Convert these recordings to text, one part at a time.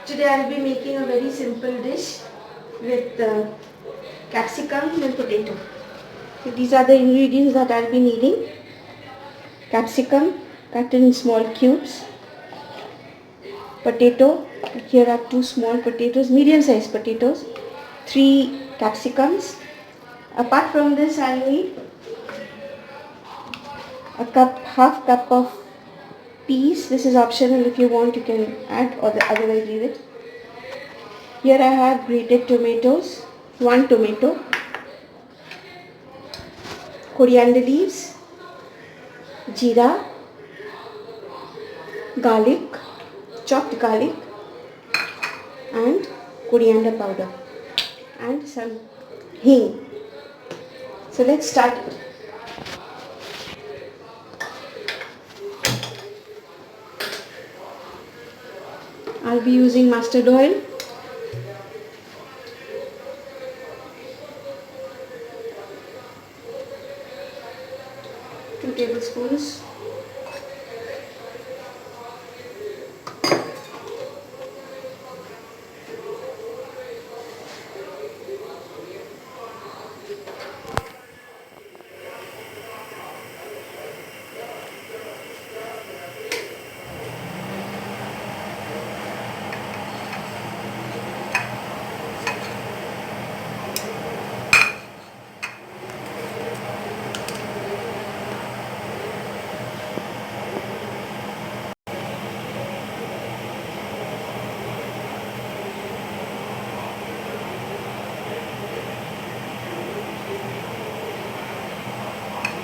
Today I will be making a very simple dish with capsicum and potato. So these are the ingredients that I will be needing. Capsicum cut in small cubes. Potato, here are 2 small potatoes, medium sized potatoes. 3 capsicums. Apart from this I will need a cup, half cup of peas. This is optional, if you want you can add or otherwise leave it. Here I have grated tomatoes, 1 tomato, coriander leaves, jeera, garlic, chopped garlic and coriander powder and some hing. So let's start it. I'll be using mustard oil. 2 tablespoons.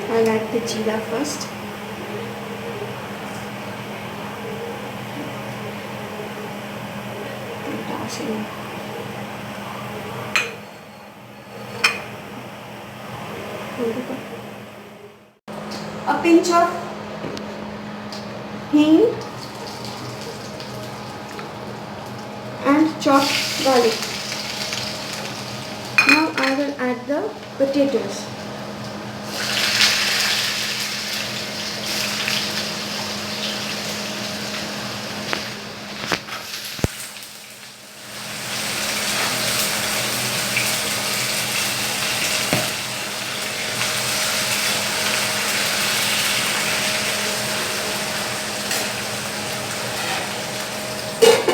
I'll add the jeera first. Toss in. A pinch of hing and chopped garlic. Now I will add the potatoes.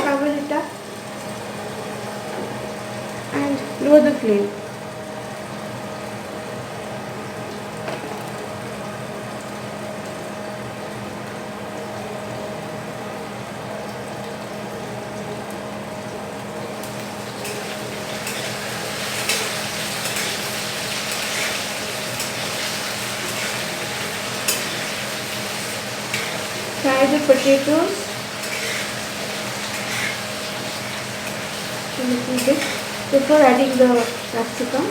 Cover it up and lower the flame. Fry the potatoes a little bit before adding the capsicum.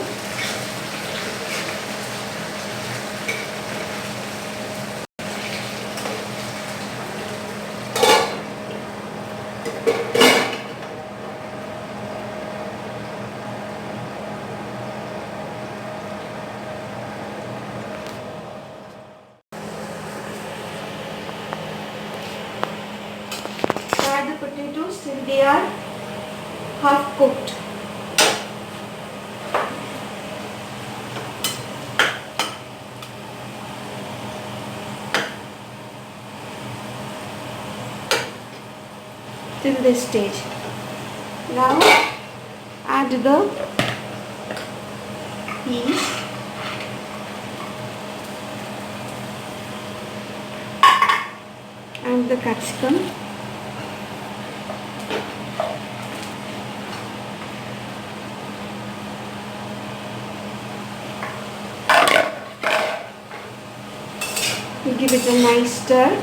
Fry the potatoes till they are half cooked. Till this stage. Now add the peas and the capsicum. Give it a nice stir.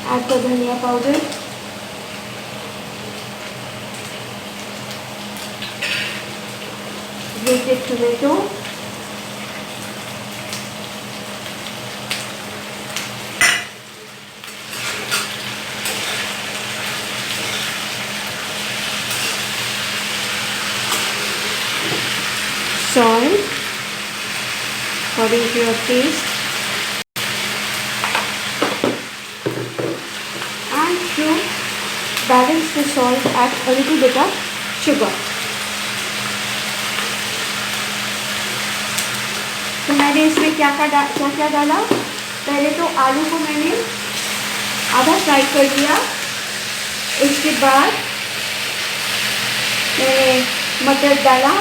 Add the dhania powder. Grated tomato. salt according to your taste, and to balance the salt add a little bit of sugar. तो मैंने इसमें क्या क्या डाला, पहले तो आलू को मैंने आधा फ्राई कर लिया, उसके बाद मैंने मटर डाला,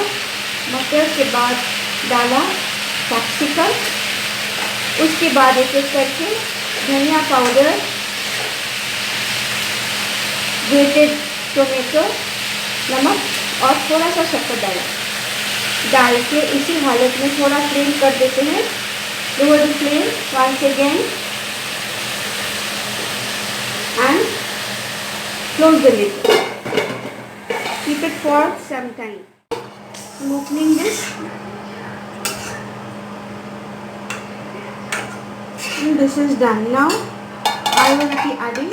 मटर के बाद डाला कैप्सिकम, उसके बाद एक एक करके धनिया पाउडर, ग्रेटेड टोमेटो, नमक और थोड़ा सा शक्कर डाल के इसी हालत में थोड़ा फ्लेम कर देते हैं, lower the flame once again and close the lid, keep it for some time. I'm opening this, and this is done. Now I will be adding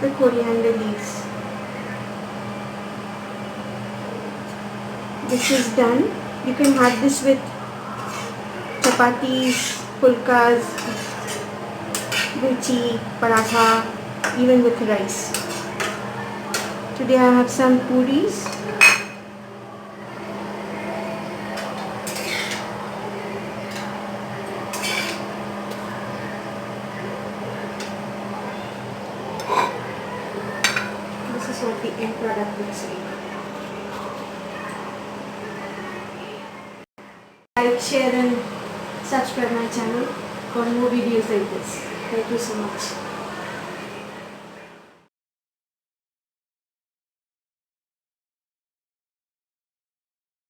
the coriander leaves. This is done. You can have this with chapatis, pulkas, luchi, paratha, even with rice. Today I have some puris. This is what the end product looks like. Like, share and subscribe my channel for more videos like this. Thank you so much.